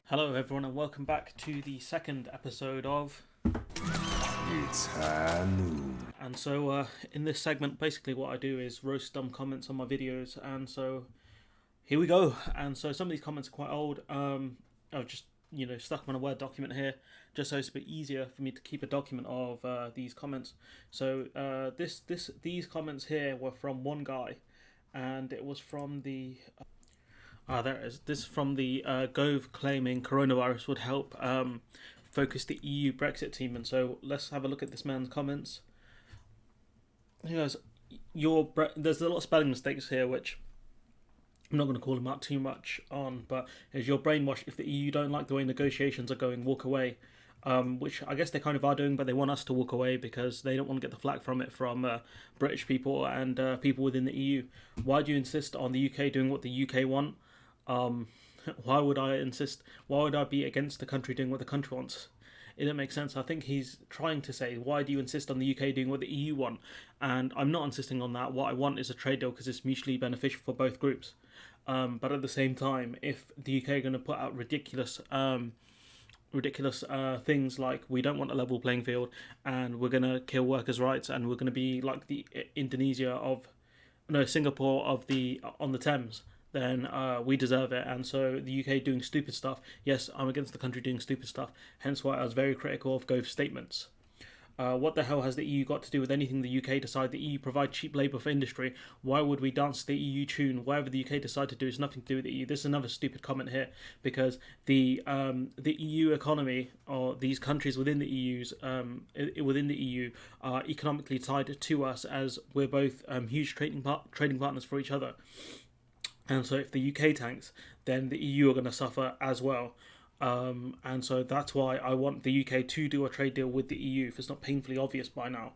Hello, everyone, and welcome back to the second episode of. It's high noon. And so, in this segment, basically what I do is roast dumb comments on my videos, and so here we go. And so, some of these comments are quite old. I've just stuck them on a Word document here, just so it's a bit easier for me to keep a document of these comments. So, these comments here were from one guy, and it was from the. There it is. This is from the Gove claiming coronavirus would help focus the EU Brexit team. And so let's have a look at this man's comments. He goes, there's a lot of spelling mistakes here, which I'm not going to call him out too much on, but is your brainwash if the EU don't like the way negotiations are going, walk away. Which I guess they kind of are doing, but they want us to walk away because they don't want to get the flack from it from British people and people within the EU. Why do you insist on the UK doing what the UK want? Why would I insist? Why would I be against the country doing what the country wants? It doesn't make sense. I think he's trying to say, why do you insist on the UK doing what the EU want? And I'm not insisting on that. What I want is a trade deal because it's mutually beneficial for both groups. But at the same time, if the UK are going to put out ridiculous things like we don't want a level playing field and we're going to kill workers' rights and we're going to be like the Singapore on the Thames, then we deserve it. And so the UK doing stupid stuff, yes, I'm against the country doing stupid stuff, hence why I was very critical of Gove's statements. What the hell has the EU got to do with anything the UK decide? The EU provide cheap labour for industry. Why would we dance to the EU tune? Whatever the UK decide to do is nothing to do with the EU. This is another stupid comment here because the EU economy or these countries within the EU are economically tied to us as we're both huge trading partners for each other. And so if the UK tanks, then the EU are going to suffer as well. And so that's why I want the UK to do a trade deal with the EU, if it's not painfully obvious by now.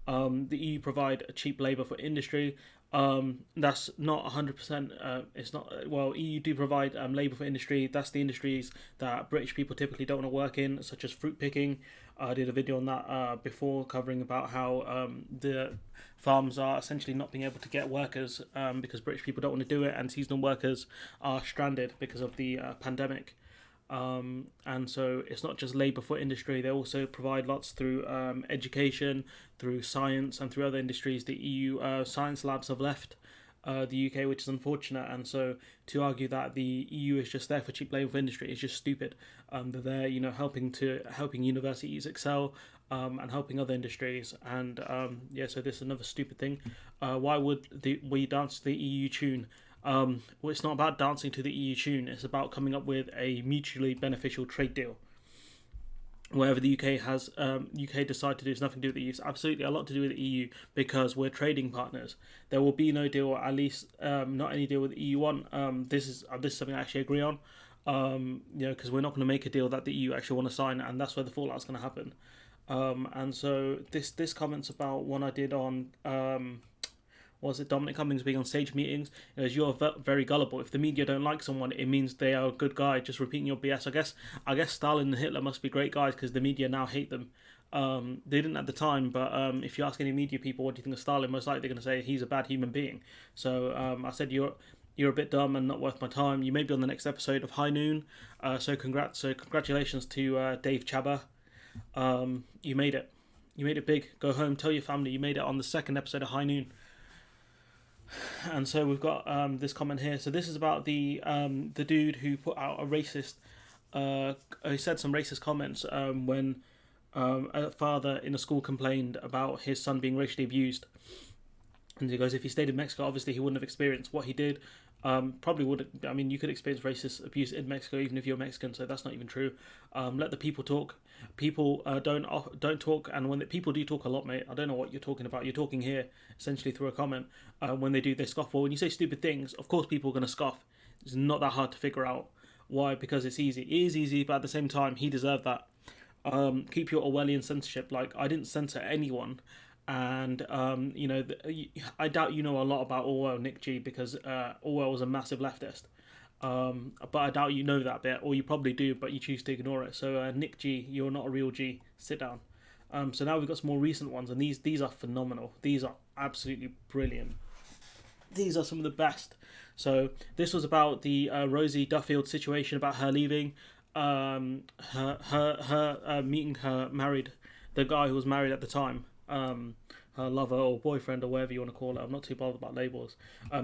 The EU provide a cheap labour for industry. That's not 100%. It's not. Well, EU do provide labour for industry. That's the industries that British people typically don't want to work in, such as fruit picking. I did a video on that before, covering about how the farms are essentially not being able to get workers because British people don't want to do it, and seasonal workers are stranded because of the pandemic. And so it's not just labour for industry, they also provide lots through education, through science, and through other industries. The EU science labs have left the UK, which is unfortunate. And so to argue that the EU is just there for cheap labour for industry is just stupid. They're there, helping universities excel and helping other industries. And so this is another stupid thing. Why would we dance to the EU tune? Well, it's not about dancing to the EU tune. It's about coming up with a mutually beneficial trade deal. Whatever the UK decide to do is nothing to do with the EU. It's absolutely a lot to do with the EU because we're trading partners. There will be no deal, or at least not any deal with the EU one. This is something I actually agree on. Because we're not going to make a deal that the EU actually want to sign, and that's where the fallout's going to happen. And so this comments about one I did on. Was it Dominic Cummings being on stage meetings? You're very gullible. If the media don't like someone, it means they are a good guy. Just repeating your BS. I guess Stalin and Hitler must be great guys because the media now hate them. They didn't at the time, but if you ask any media people what do you think of Stalin, most likely they're going to say he's a bad human being. So I said you're a bit dumb and not worth my time. You may be on the next episode of High Noon. So congratulations to Dave Chabba. You made it. You made it big. Go home, tell your family you made it on the second episode of High Noon. And so we've got this comment here. So this is about the dude who put out a racist. He said some racist comments when a father in a school complained about his son being racially abused. And he goes, if he stayed in Mexico, obviously he wouldn't have experienced what he did. Probably would. I mean, you could experience racist abuse in Mexico even if you're Mexican, so that's not even true. Let the people talk. People don't talk, and when people do talk a lot, mate, I don't know what you're talking about. You're talking here essentially through a comment. When they do, they scoff. Well, when you say stupid things, of course people are going to scoff. It's not that hard to figure out. Why? Because it's easy. It is easy, but at the same time, he deserved that. Keep your Orwellian censorship. Like, I didn't censor anyone. And I doubt you know a lot about Orwell, Nick G, because Orwell was a massive leftist. But I doubt you know that bit, or you probably do, but you choose to ignore it. So Nick G, you're not a real G. Sit down. So now we've got some more recent ones, and these are phenomenal. These are absolutely brilliant. These are some of the best. So this was about the Rosie Duffield situation, about her leaving. meeting her married, the guy who was married at the time, her lover or boyfriend or whatever you want to call it. I'm not too bothered about labels.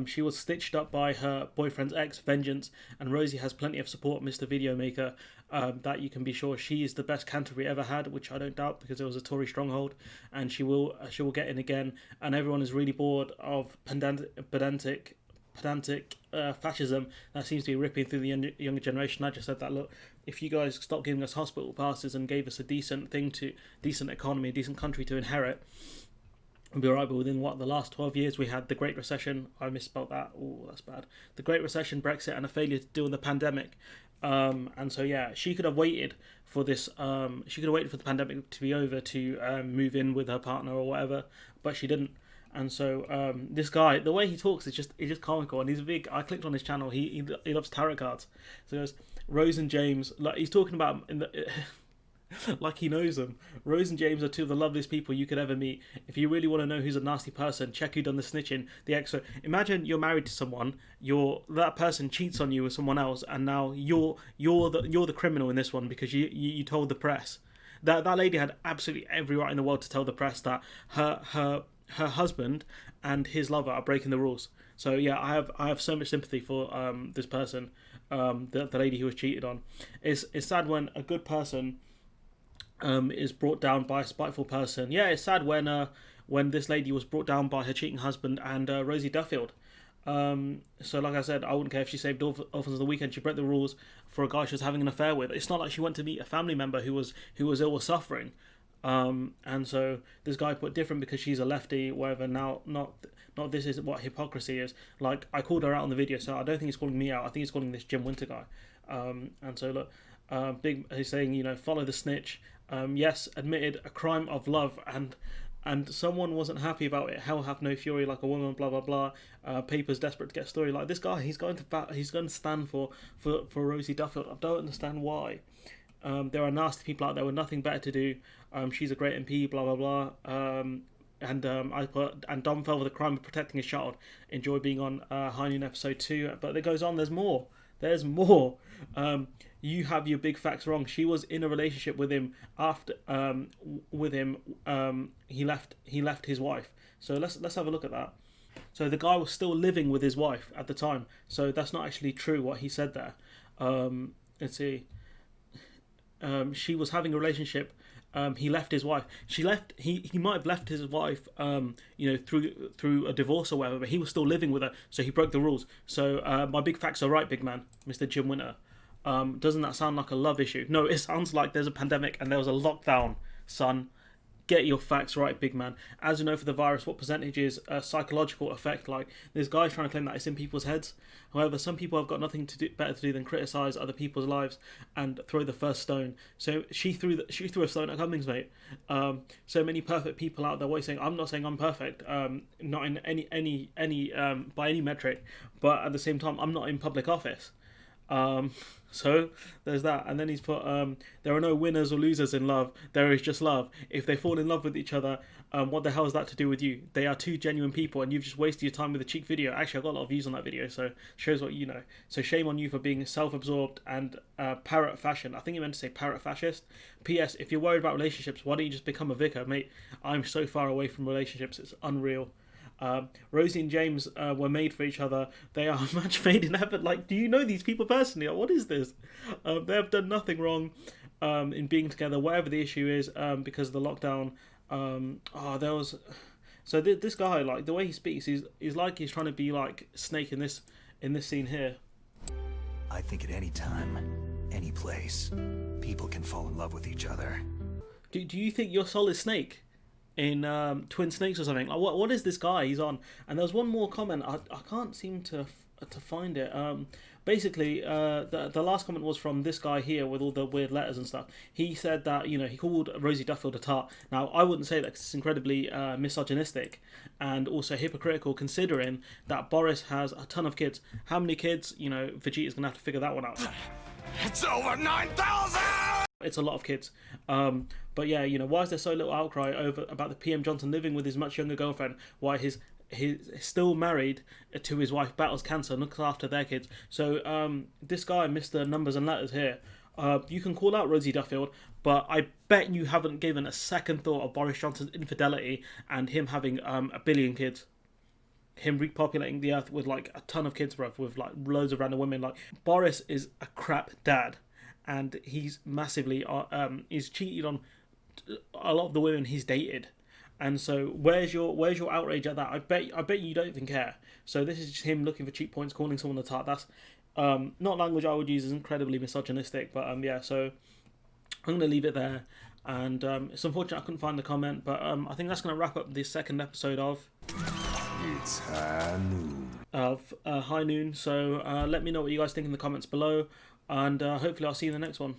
She was stitched up by her boyfriend's ex, Vengeance, and Rosie has plenty of support, Mr. Videomaker. That you can be sure she is the best Canterbury ever had, which I don't doubt because it was a Tory stronghold, and she will get in again. And everyone is really bored of pedantic fascism that seems to be ripping through the younger generation. I just said that, look, if you guys stopped giving us hospital passes and gave us a decent economy, a decent country to inherit, we'll be alright. But within the last 12 years, we had the Great Recession. I misspelled that. Oh, that's bad. The Great Recession, Brexit, and a failure to deal with the pandemic. And so yeah, she could have waited for this. She could have waited for the pandemic to be over to move in with her partner or whatever, but she didn't. And so this guy, the way he talks is just comical, and he's big. I clicked on his channel. He loves tarot cards. So he goes, Rose and James, like he's talking about in the like he knows them. Rose and James are two of the loveliest people you could ever meet. If you really want to know who's a nasty person, check who done the snitching. The ex. So imagine you're married to someone, that person cheats on you with someone else, and now you're the criminal in this one because you told the press. That lady had absolutely every right in the world to tell the press that her husband and his lover are breaking the rules. So yeah, I have so much sympathy for this person, the lady who was cheated on. It's sad when a good person is brought down by a spiteful person. Yeah, it's sad when this lady was brought down by her cheating husband and Rosie Duffield. So like I said, I wouldn't care if she saved orphans on the weekend. She broke the rules for a guy she was having an affair with. It's not like she went to meet a family member who was ill or suffering. And so this guy put different because she's a lefty, whatever. Now, not this is what hypocrisy is. Like, I called her out on the video, so I don't think he's calling me out. I think he's calling this Jim Winter guy. And so look, he's saying, follow the snitch. Yes, admitted a crime of love, and someone wasn't happy about it. Hell hath no fury like a woman. Blah blah blah. Papers desperate to get a story. Like this guy, he's going to stand for Rosie Duffield. I don't understand why. There are nasty people out there with nothing better to do. She's a great MP. Blah blah blah. I put Dom fell for the crime of protecting his child. Enjoy being on High Noon episode 2. But it goes on. There's more. You have your big facts wrong. She was in a relationship with him after he left his wife. So let's have a look at that. So the guy was still living with his wife at the time. So that's not actually true what he said there. Let's see. She was having a relationship. He left his wife. He might have left his wife, through a divorce or whatever, but he was still living with her, so he broke the rules. So my big facts are right, big man, Mr. Jim Winter. Doesn't that sound like a love issue? No, it sounds like there's a pandemic and there was a lockdown, son. Get your facts right, big man. As you know, for the virus, what percentage is a psychological effect? Like, there's guys trying to claim that it's in people's heads. However, some people have got nothing better to do than criticise other people's lives and throw the first stone. So she threw a stone at Cummings, mate. So many perfect people out there. What are you saying? I'm not saying I'm perfect. Not in any by any metric. But at the same time, I'm not in public office. So there's that, and then he's put there are no winners or losers in love, there is just love. If they fall in love with each other, what the hell is that to do with you? They are two genuine people and you've just wasted your time with a cheap video. Actually, I got a lot of views on that video, so shows what you know. So shame on you for being self-absorbed and parrot fashion. I think he meant to say parrot fascist. PS, if you're worried about relationships, why don't you just become a vicar? Mate, I'm so far away from relationships, it's unreal. Rosie and James were made for each other. They are a match made in heaven. Like, do you know these people personally? Like, what is this? They have done nothing wrong in being together, whatever the issue is, because of the lockdown. There was... So this guy, like, the way he speaks, he's like he's trying to be like Snake in this scene here. I think at any time, any place, people can fall in love with each other. Do you think your soul is Snake? In Twin Snakes or something. Like, what is this guy he's on? And there was one more comment. I can't seem to find it. Basically, the last comment was from this guy here with all the weird letters and stuff. He said that, he called Rosie Duffield a tart. Now, I wouldn't say that because it's incredibly misogynistic and also hypocritical, considering that Boris has a ton of kids. How many kids? Vegeta's going to have to figure that one out. It's over 9,000! It's a lot of kids. But yeah, why is there so little outcry about the PM Johnson living with his much younger girlfriend? Why he's still married to his wife, battles cancer and looks after their kids. So this guy, Mr. Numbers and Letters here, you can call out Rosie Duffield, but I bet you haven't given a second thought of Boris Johnson's infidelity and him having a billion kids. Him repopulating the earth with like a ton of kids, bruv, with like loads of random women. Like, Boris is a crap dad, and he's massively he's cheated on a lot of the women he's dated. And so where's your outrage at that? I bet you don't even care. So this is just him looking for cheap points, calling someone a tart. That's not language I would use, is incredibly misogynistic. But yeah, so I'm gonna leave it there. And it's unfortunate I couldn't find the comment, but I think that's gonna wrap up this second episode of It's high noon. High Noon. So let me know what you guys think in the comments below, and hopefully I'll see you in the next one.